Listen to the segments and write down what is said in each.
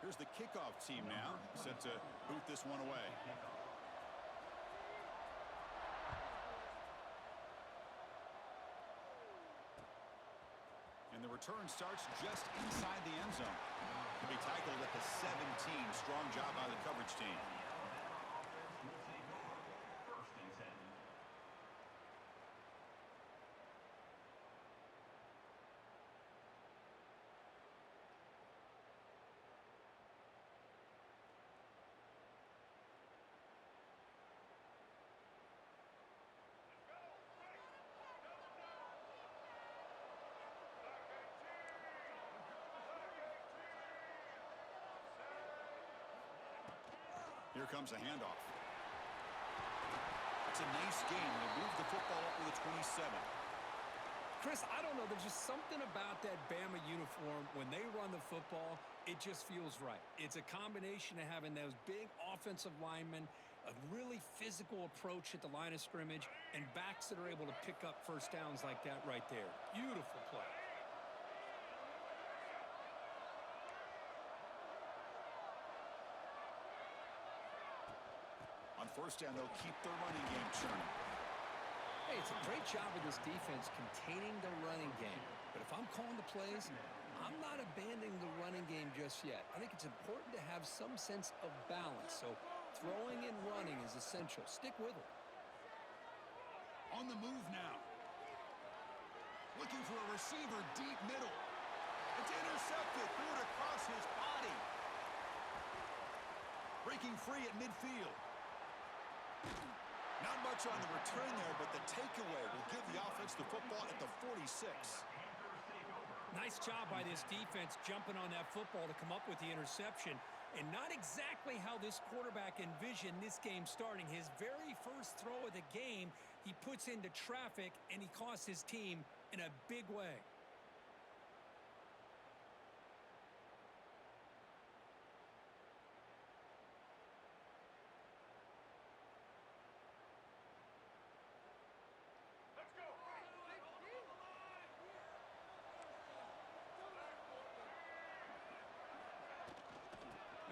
Here's the kickoff team now, set to boot this one away. And the return starts just inside the end zone. To be tackled at the 17. Strong job by the coverage team. Here comes a handoff. It's a nice game. They move the football up to the 27. Chris, I don't know. There's just something about that Bama uniform. When they run the football, it just feels right. It's a combination of having those big offensive linemen, a really physical approach at the line of scrimmage, and backs that are able to pick up first downs like that right there. Beautiful play. On first down, they'll keep their running game churning. Hey, it's a great job of this defense containing the running game. But if I'm calling the plays, I'm not abandoning the running game just yet. I think it's important to have some sense of balance. So throwing and running is essential. Stick with it. On the move now. Looking for a receiver deep middle. It's intercepted. Threw it across his body. Breaking free at midfield. Not much on the return there, but the takeaway will give the offense the football at the 46. Nice job by this defense jumping on that football to come up with the interception. And not exactly how this quarterback envisioned this game starting. His very first throw of the game, he puts into traffic, and he costs his team in a big way.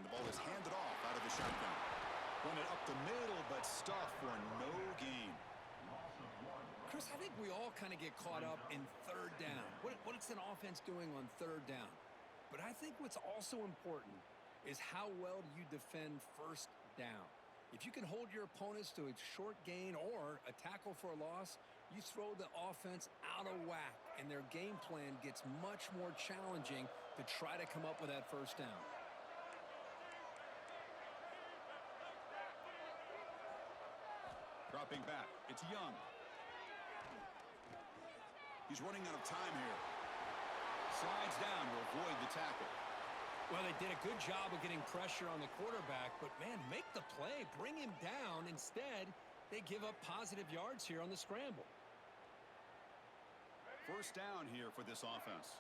And the ball is handed off out of the shotgun. Run it up the middle, but stuffed for no gain. Chris, I think we all kind of get caught up in third down. What's an offense doing on third down? But I think what's also important is how well you defend first down. If you can hold your opponents to a short gain or a tackle for a loss, you throw the offense out of whack, and their game plan gets much more challenging to try to come up with that first down. Dropping back, it's Young. He's running out of time here. Slides down to avoid the tackle. Well, they did a good job of getting pressure on the quarterback, but, man, make the play, bring him down. Instead, they give up positive yards here on the scramble. First down here for this offense.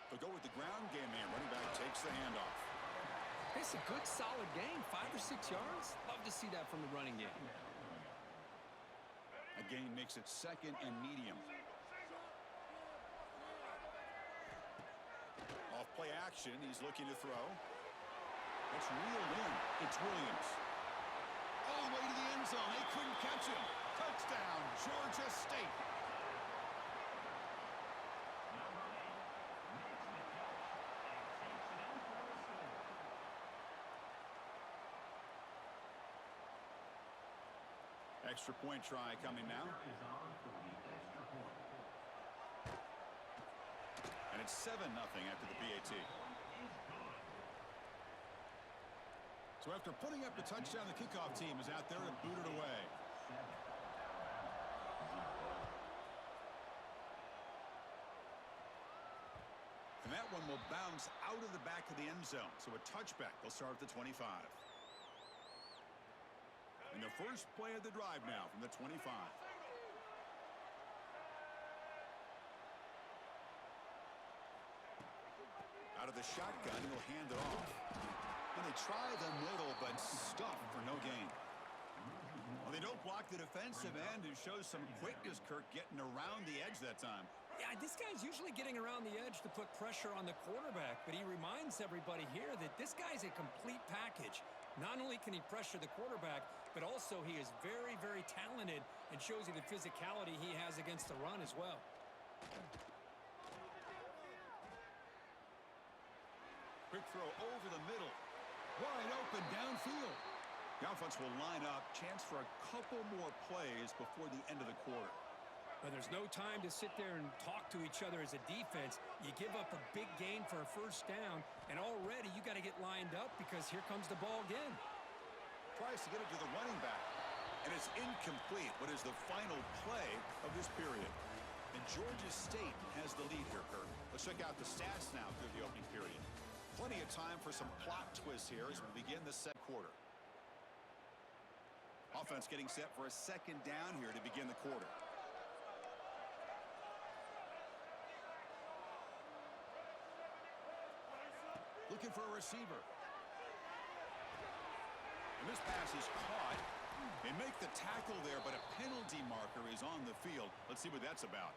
They'll go with the ground game here. Running back takes the handoff. It's a good, solid game, 5 or 6 yards. Love to see that from the running game. A gain makes it second and medium. Off play action. He's looking to throw. It's reeled in. It's Williams. All the way to the end zone. They couldn't catch him. Touchdown, Georgia State. Extra point try coming now. And it's 7-0 after the PAT. So after putting up the touchdown, the kickoff team is out there to boot it away. And that one will bounce out of the back of the end zone. So a touchback. They'll start at the 25. And the first play of the drive now from the 25. Out of the shotgun, he'll hand it off. And they try the middle, but stuffed for no gain. Well, they don't block the defensive end, who shows some quickness, Kirk, getting around the edge that time. Yeah, this guy's usually getting around the edge to put pressure on the quarterback, but he reminds everybody here that this guy's a complete package. Not only can he pressure the quarterback, but also he is very, very talented and shows you the physicality he has against the run as well. Quick throw over the middle. Wide open downfield. The offense will line up. Chance for a couple more plays before the end of the quarter. But there's no time to sit there and talk to each other as a defense. You give up a big gain for a first down, and already you got to get lined up because here comes the ball again. Tries to get it to the running back, and it's incomplete. What is the final play of this period? And Georgia State has the lead here, Kirk. Let's check out the stats now through the opening period. Plenty of time for some plot twists here as we begin the second quarter. Offense getting set for a second down here to begin the quarter. Looking for a receiver. And this pass is caught. They make the tackle there, but a penalty marker is on the field. Let's see what that's about.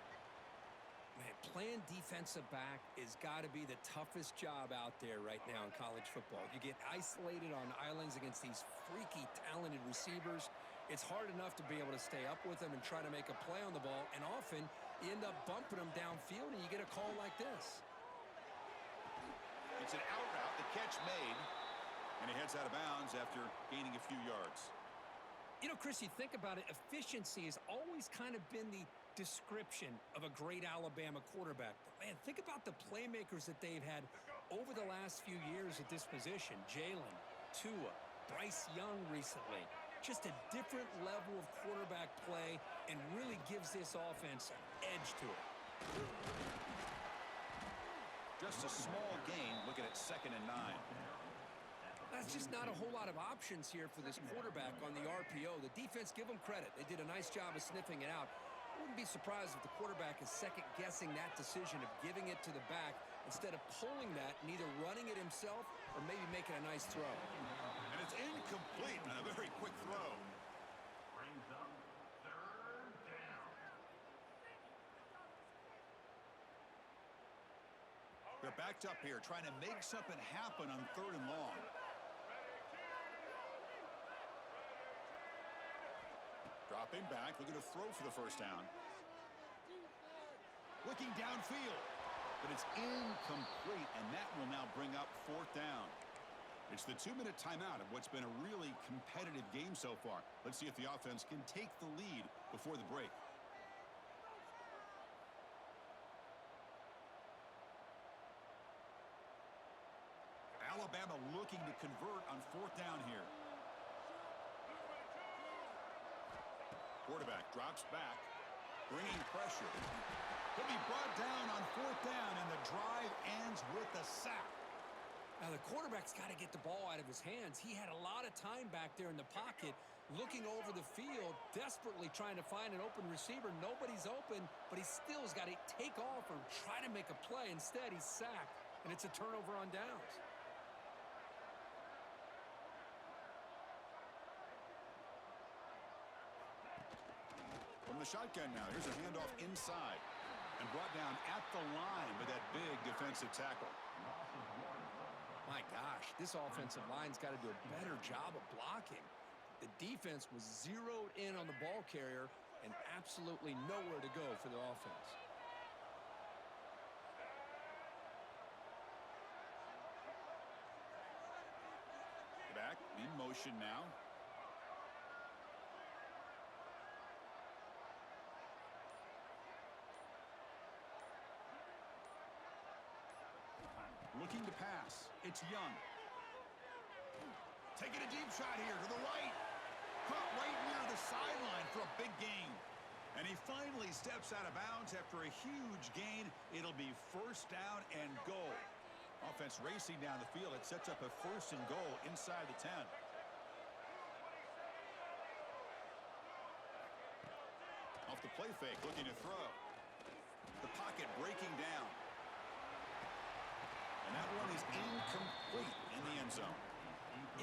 Man, playing defensive back has got to be the toughest job out there right now in college football. You get isolated on islands against these freaky, talented receivers. It's hard enough to be able to stay up with them and try to make a play on the ball, and often you end up bumping them downfield and you get a call like this. It's an out route, the catch made, and he heads out of bounds after gaining a few yards. You know, Chris, you think about it, efficiency has always kind of been the description of a great Alabama quarterback. But, man, think about the playmakers that they've had over the last few years at this position. Jalen, Tua, Bryce Young recently. Just a different level of quarterback play and really gives this offense an edge to it. Just a small gain, looking at 2nd and 9. That's just not a whole lot of options here for this quarterback on the RPO. The defense, give them credit. They did a nice job of sniffing it out. I wouldn't be surprised if the quarterback is second-guessing that decision of giving it to the back instead of pulling that and either running it himself or maybe making a nice throw. And it's incomplete on a very quick throw. Brings up 3rd down. They're backed up here, trying to make something happen on 3rd and long. Dropping back, looking to throw for the first down. Looking downfield, but it's incomplete, and that will now bring up 4th down. It's the 2-minute timeout of what's been a really competitive game so far. Let's see if the offense can take the lead before the break. Alabama looking to convert on 4th down here. Quarterback drops back, bringing pressure. He'll be brought down on 4th down, and the drive ends with a sack. Now, the quarterback's got to get the ball out of his hands. He had a lot of time back there in the pocket, looking over the field, desperately trying to find an open receiver. Nobody's open, but he still has got to take off or try to make a play. Instead, he's sacked, and it's a turnover on downs. From the shotgun now, here's a handoff inside and brought down at the line with that big defensive tackle. My gosh, this offensive line's got to do a better job of blocking. The defense was zeroed in on the ball carrier and absolutely nowhere to go for the offense. Back in motion now. Looking to pass. It's Young. Taking a deep shot here to the right. Caught right near the sideline for a big gain. And he finally steps out of bounds after a huge gain. It'll be 1st down and goal. Offense racing down the field. It sets up a 1st and goal inside the 10. Off the play fake, looking to throw. The pocket breaking down. And that one is incomplete in the end zone.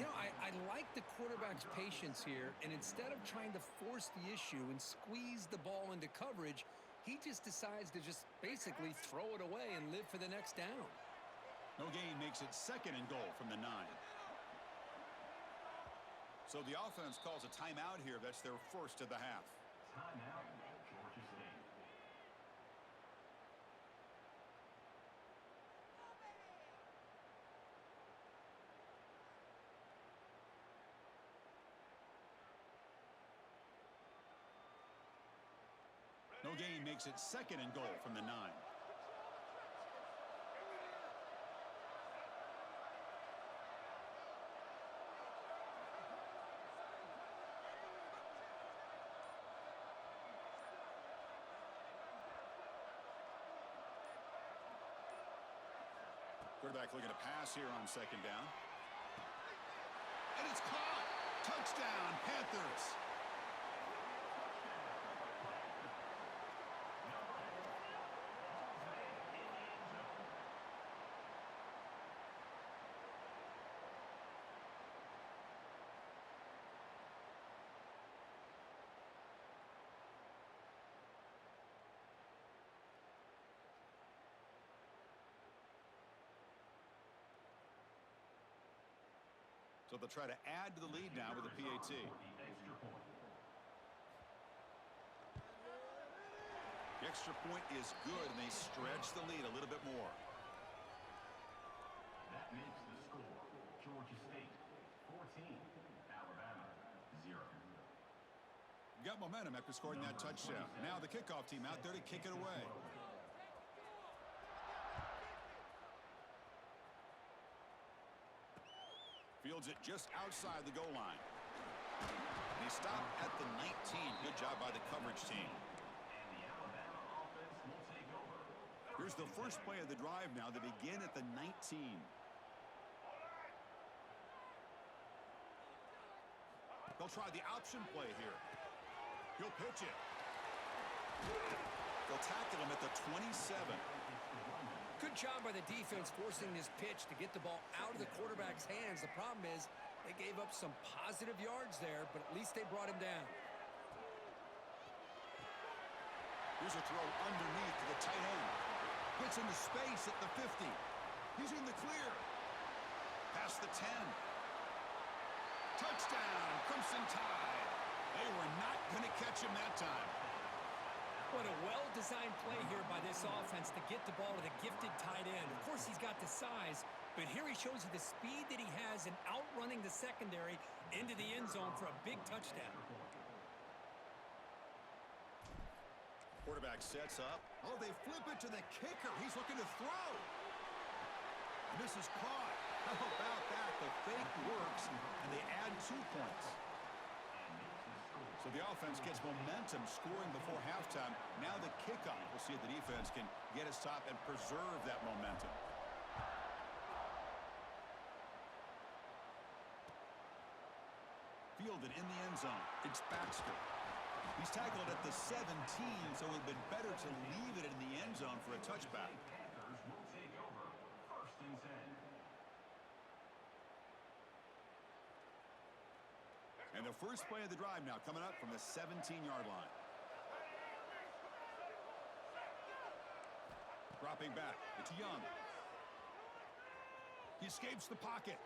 I like the quarterback's patience here, and instead of trying to force the issue and squeeze the ball into coverage, he just decides to just basically throw it away and live for the next down. No gain makes it 2nd and goal from the 9. So the offense calls a timeout here. That's their first of the half. Timeout, Georgia State. No gain makes it 2nd and goal from the 9. Quarterback looking to pass here on 2nd down. And it's caught. Touchdown, Panthers. So they'll try to add to the lead now with a PAT. The extra point is good, and they stretch the lead a little bit more. That makes the score Georgia State 14, Alabama 0. Got momentum after scoring that touchdown. Now the kickoff team out there to kick it away. Fields it just outside the goal line. And he stopped at the 19. Good job by the coverage team. And the Alabama offense will take over. Here's the first play of the drive now. They begin at the 19. They'll try the option play here. He'll pitch it. They'll tackle him at the 27. Good job by the defense forcing this pitch to get the ball out of the quarterback's hands. The problem is they gave up some positive yards there, but at least they brought him down. Here's a throw underneath to the tight end. Gets into space at the 50. He's in the clear. Past the 10. Touchdown, Crimson Tide. They were not going to catch him that time. What a well-designed play here by this offense to get the ball to the gifted tight end. Of course, he's got the size, but here he shows you the speed that he has in outrunning the secondary into the end zone for a big touchdown. Quarterback sets up. Oh, they flip it to the kicker. He's looking to throw. And this is caught. How about that? The fake works, and they add 2 points. So the offense gets momentum scoring before halftime. Now the kickoff. We'll see if the defense can get a stop and preserve that momentum. Fielded in the end zone. It's Baxter. He's tackled at the 17, so it would have been better to leave it in the end zone for a touchback. Panthers will take over 1st and 10. And the first play of the drive now coming up from the 17-yard line. Dropping back. It's Young. He escapes the pocket.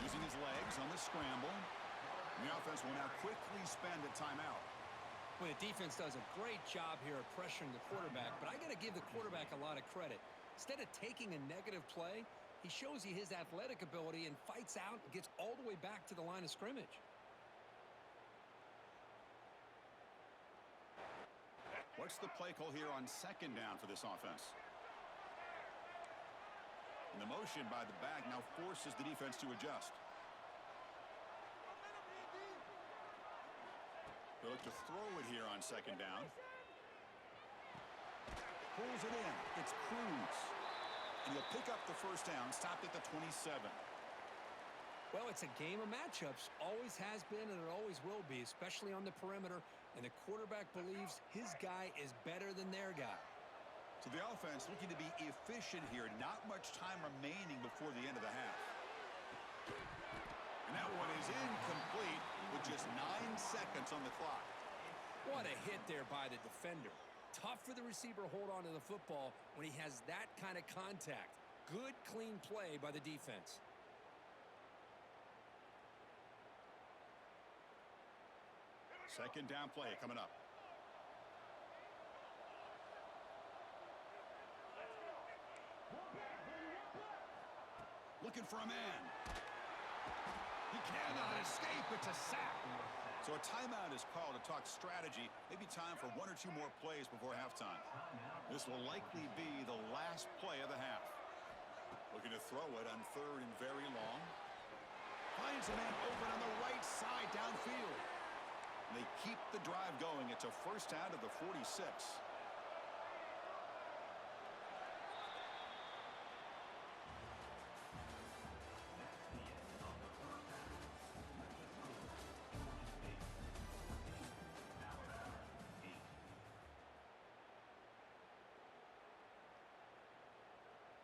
Using his legs on the scramble. And the offense will now quickly spend a timeout. Well, the defense does a great job here of pressuring the quarterback, but I got to give the quarterback a lot of credit. Instead of taking a negative play, he shows you his athletic ability and fights out and gets all the way back to the line of scrimmage. What's the play call here on 2nd down for this offense? And the motion by the back now forces the defense to adjust. They look to throw it here on 2nd down. Pulls it in. It's Cruz. And he'll pick up the first down, stopped at the 27. Well, it's a game of matchups. Always has been and it always will be, especially on the perimeter. And the quarterback believes his guy is better than their guy. So the offense looking to be efficient here. Not much time remaining before the end of the half. And that one is incomplete with just 9 seconds on the clock. What a hit there by the defender. Tough for the receiver to hold on to the football when he has that kind of contact. Good, clean play by the defense. Second down play coming up. Looking for a man. He cannot escape. It's a sack. So a timeout is called to talk strategy. Maybe time for 1 or 2 more plays before halftime. This will likely be the last play of the half. Looking to throw it on 3rd and very long. Finds a man open on the right side downfield. They keep the drive going. It's a first down to the 46.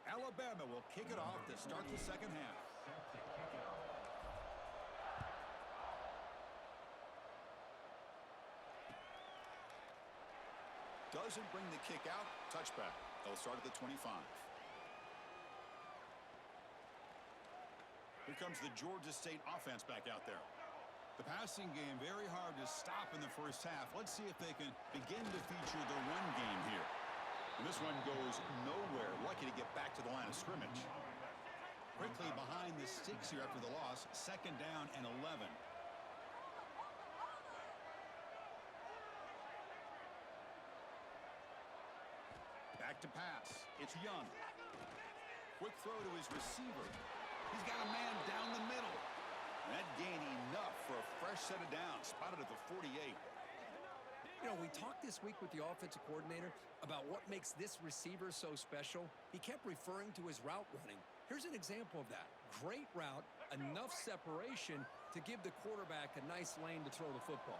Alabama will kick it off to start the second half. Doesn't bring the kick out. Touchback. They'll start at the 25. Here comes the Georgia State offense back out there. The passing game very hard to stop in the first half. Let's see if they can begin to feature the run game here. And this one goes nowhere. Lucky to get back to the line of scrimmage. Quickly behind the sticks here after the loss. Second down and 11. Back to pass. It's Young. Quick throw to his receiver. He's got a man down the middle. And that gain enough for a fresh set of downs. Spotted at the 48. You know, we talked this week with the offensive coordinator about what makes this receiver so special. He kept referring to his route running. Here's an example of that. Great route, enough separation to give the quarterback a nice lane to throw the football.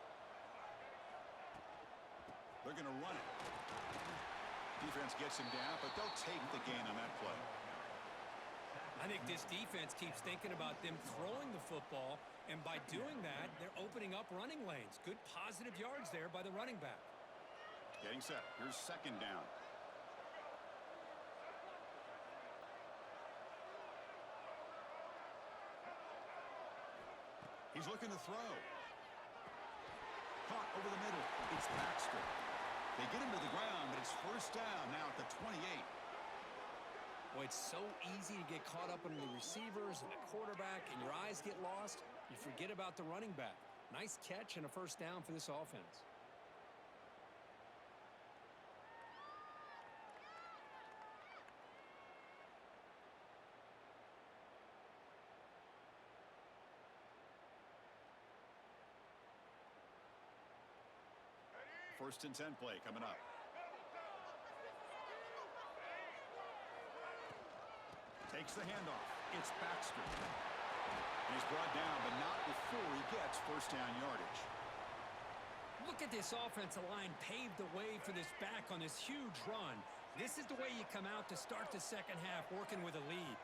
They're going to run it. Defense gets him down, but they'll take the gain on that play. I think this defense keeps thinking about them throwing the football, and by doing that, they're opening up running lanes. Good positive yards there by the running back. Getting set. Here's second down. He's looking to throw. Caught over the middle. It's Baxter. They get him to the ground, but it's first down now at the 28. Boy, it's so easy to get caught up on the receivers and the quarterback, and your eyes get lost. You forget about the running back. Nice catch and a first down for this offense. First and 10 play coming up. Takes the handoff. It's Baxter. And he's brought down, but not before he gets first down yardage. Look at this offensive line paved the way for this back on this huge run. This is the way you come out to start the second half, working with a lead.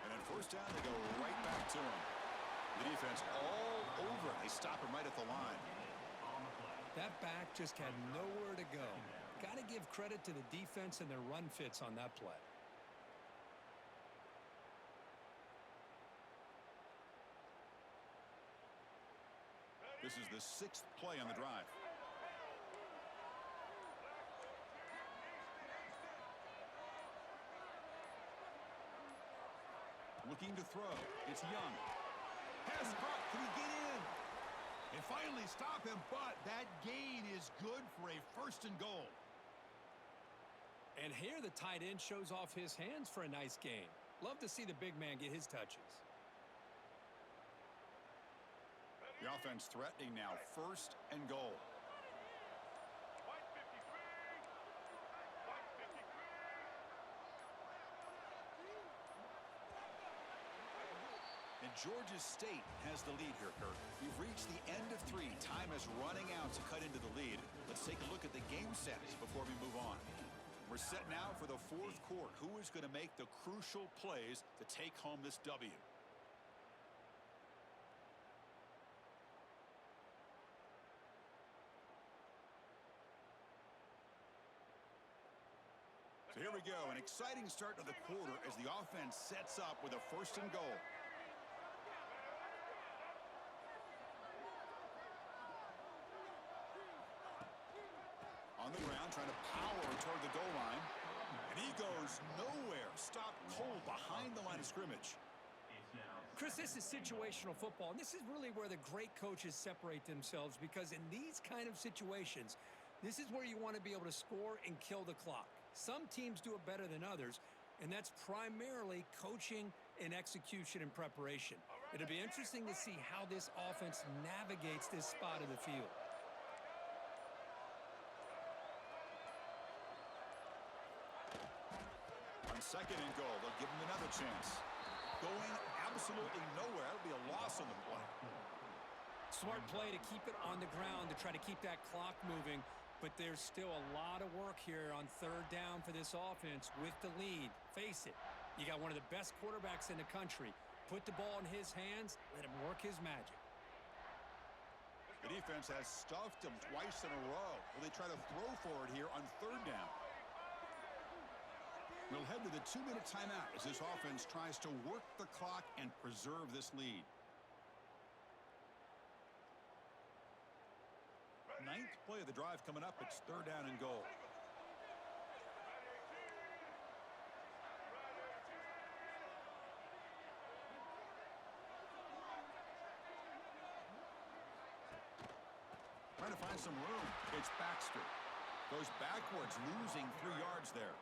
And then first down, they go right back to him. The defense all over him. They stop him right at the line. That back just had nowhere to go. Got to give credit to the defense and their run fits on that play. This is the 6th play on the drive. Looking to throw. It's Young. Pass caught. Can he get in? They finally stop him, but that gain is good for a first and goal. And here the tight end shows off his hands for a nice gain. Love to see the big man get his touches. The offense threatening now, first and goal. And Georgia State has the lead here, Kirk. We've reached the end of 3. Time is running out to cut into the lead. Let's take a look at the game sets before we move on. We're set now for the 4th quarter. Who is going to make the crucial plays to take home this W? So here we go, an exciting start to the quarter as the offense sets up with a 1st and goal. On the ground, trying to power toward the goal line. And he goes nowhere. Stopped cold behind the line of scrimmage. Chris, this is situational football, and this is really where the great coaches separate themselves, because in these kind of situations, this is where you want to be able to score and kill the clock. Some teams do it better than others, and that's primarily coaching and execution and preparation. It'll be interesting to see how this offense navigates this spot of the field. On 2nd and goal, they'll give him another chance. Going absolutely nowhere. That'll be a loss on the play. Smart play to keep it on the ground to try to keep that clock moving, but there's still a lot of work here on 3rd down for this offense with the lead. Face it, you got one of the best quarterbacks in the country. Put the ball in his hands, let him work his magic. The defense has stuffed him twice in a row. Will they try to throw for it here on 3rd down? We'll head to the 2-minute timeout as this offense tries to work the clock and preserve this lead. 9th play of the drive coming up. It's 3rd down and goal. Trying to find some room. It's Baxter. Goes backwards, losing 3 yards there.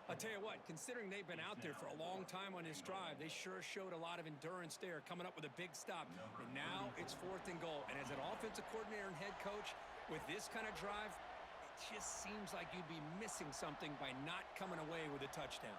I'll tell you what, considering they've been out there for a long time on this drive, they sure showed a lot of endurance there, coming up with a big stop. And now it's 4th and goal. And as an offensive coordinator and head coach, with this kind of drive, it just seems like you'd be missing something by not coming away with a touchdown.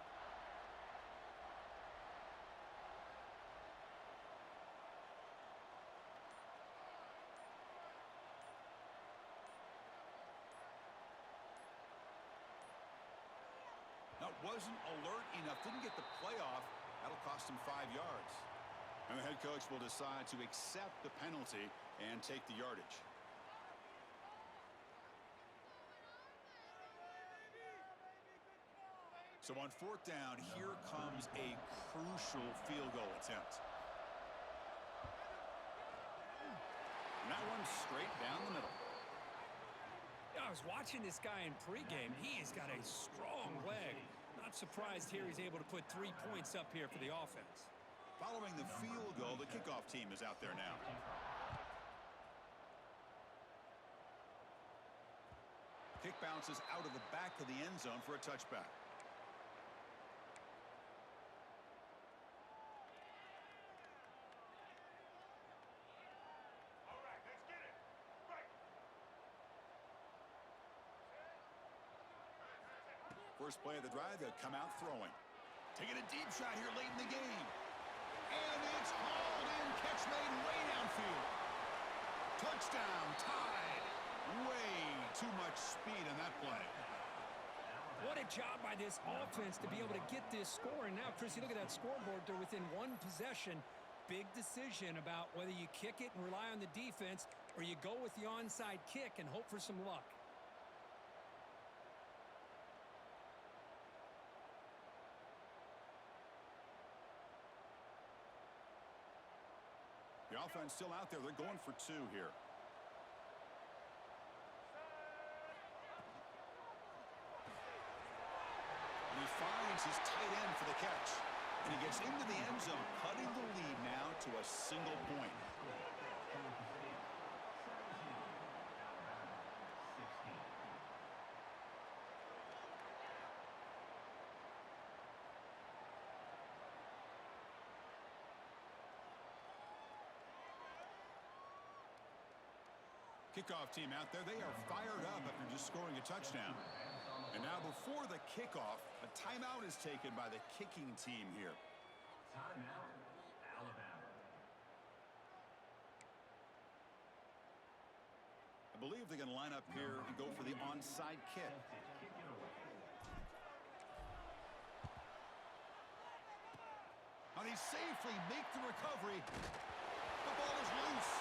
Now, wasn't alert enough, didn't get the playoff. That'll cost him 5 yards. And the head coach will decide to accept the penalty and take the yardage. So on 4th down, here comes a crucial field goal attempt. And that one straight down the middle. I was watching this guy in pregame. He's got a strong leg. Not surprised here he's able to put 3 points up here for the offense. Following the field goal, the kickoff team is out there now. Kick bounces out of the back of the end zone for a touchback. First play of the drive, they'll come out throwing. Taking a deep shot here late in the game. And it's hauled in. Catch made way downfield. Touchdown, tied. Way too much speed on that play. What a job by this offense to be able to get this score. And now, Chris, you look at that scoreboard. They're within 1 possession. Big decision about whether you kick it and rely on the defense or you go with the onside kick and hope for some luck. The offense still out there. They're going for 2 here. And he finds his tight end for the catch. And he gets into the end zone, cutting the lead now to a single point. Kickoff team out there, they are fired up after just scoring a touchdown. And now before the kickoff, a timeout is taken by the kicking team here. Timeout, Alabama. I believe they're going to line up here and go for the onside kick. Now they safely make the recovery. The ball is loose.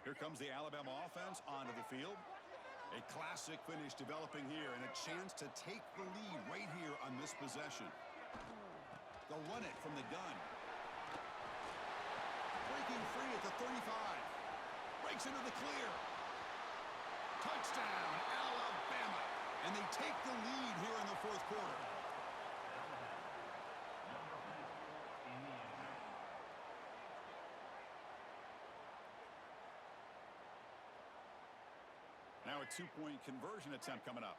Here comes the Alabama offense onto the field. A classic finish developing here and a chance to take the lead right here on this possession. They'll run it from the gun. Breaking free at the 35. Breaks into the clear. Touchdown, Alabama. And they take the lead here in the fourth quarter. Now a two-point conversion attempt coming up.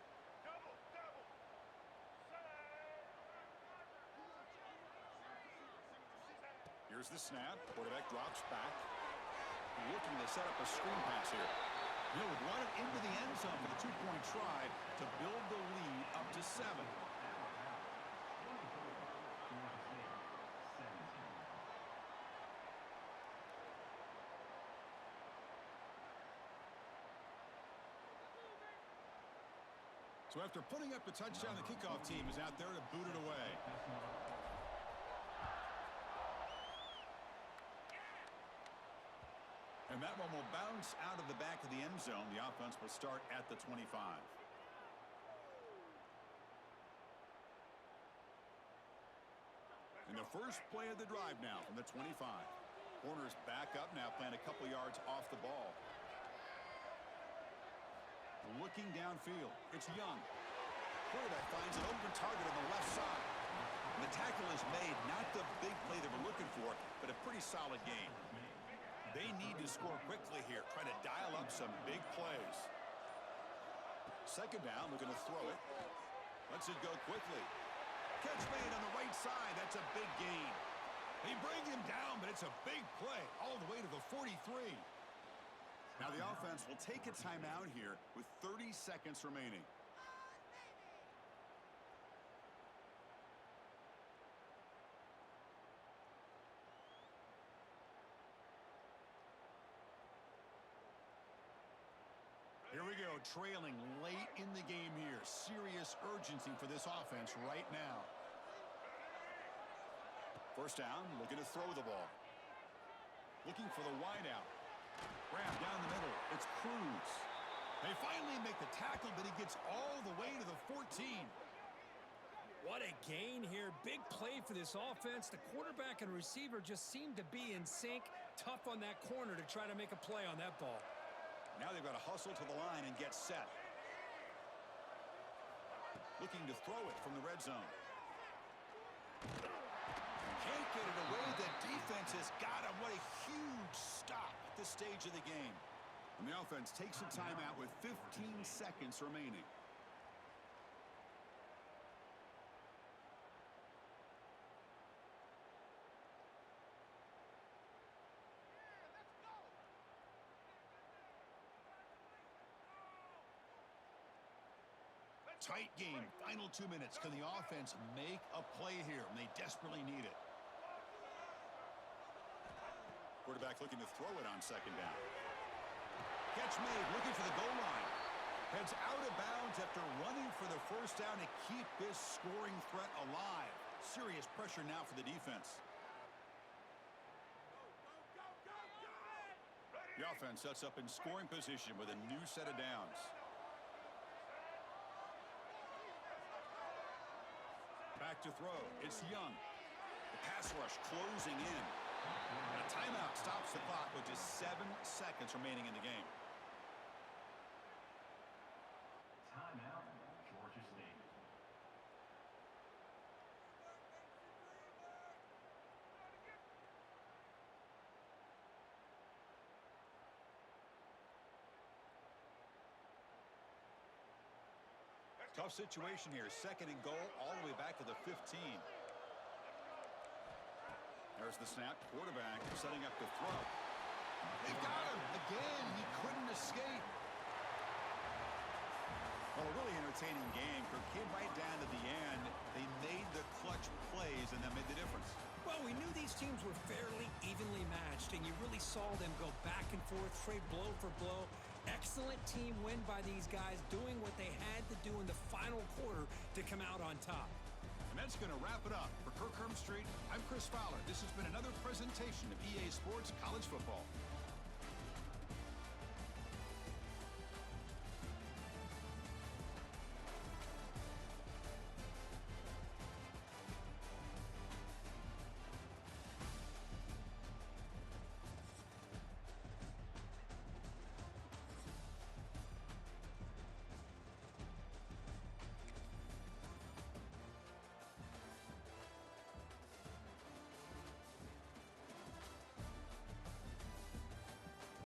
Here's the snap. Quarterback drops back. Looking to set up a screen pass here. He'll run it into the end zone for the two-point try to build the lead up to 7. So after putting up the touchdown, the kickoff team is out there to boot it away. And that one will bounce out of the back of the end zone. The offense will start at the 25. And the first play of the drive now from the 25. Corners back up now, playing a couple yards off the ball. Looking downfield. It's Young. Quarterback finds an open target on the left side. And the tackle is made. Not the big play they were looking for, but a pretty solid game. They need to score quickly here, trying to dial up some big plays. Second down, looking to throw it. Lets it go quickly. Catch made on the right side. That's a big gain. They bring him down, but it's a big play all the way to the 43. Now the offense will take a timeout here with 30 seconds remaining. Here we go, trailing late in the game here. Serious urgency for this offense right now. First down, looking to throw the ball. Looking for the wideout. Grab down the middle. It's Cruz. They finally make the tackle, but he gets all the way to the 14. What a gain here. Big play for this offense. The quarterback and receiver just seem to be in sync. Tough on that corner to try to make a play on that ball. Now they've got to hustle to the line and get set. Looking to throw it from the red zone. Can't get it away. The defense has got him. What a huge stop at this stage of the game. And the offense takes a timeout with 15 seconds remaining. Tight game, final 2 minutes. Can the offense make a play here? And they desperately need it. Quarterback looking to throw it on second down. Catch made, looking for the goal line. Heads out of bounds after running for the first down to keep this scoring threat alive. Serious pressure now for the defense. The offense sets up in scoring position with a new set of downs. Back to throw. It's Young. The pass rush closing in. And a timeout stops the clock with just 7 seconds remaining in the game. Timeout, Georgia State. Tough situation here. Second and goal all the way back to the 15. There's the snap. Quarterback setting up the throw. They've got him. Again, he couldn't escape. Well, a really entertaining game. Kirk came right down to the end. They made the clutch plays and that made the difference. Well, we knew these teams were fairly evenly matched, and you really saw them go back and forth, trade blow for blow. Excellent team win by these guys, doing what they had to do in the final quarter to come out on top. And that's going to wrap it up. For Kirk Herbstreit, I'm Chris Fowler. This has been another presentation of EA Sports College Football.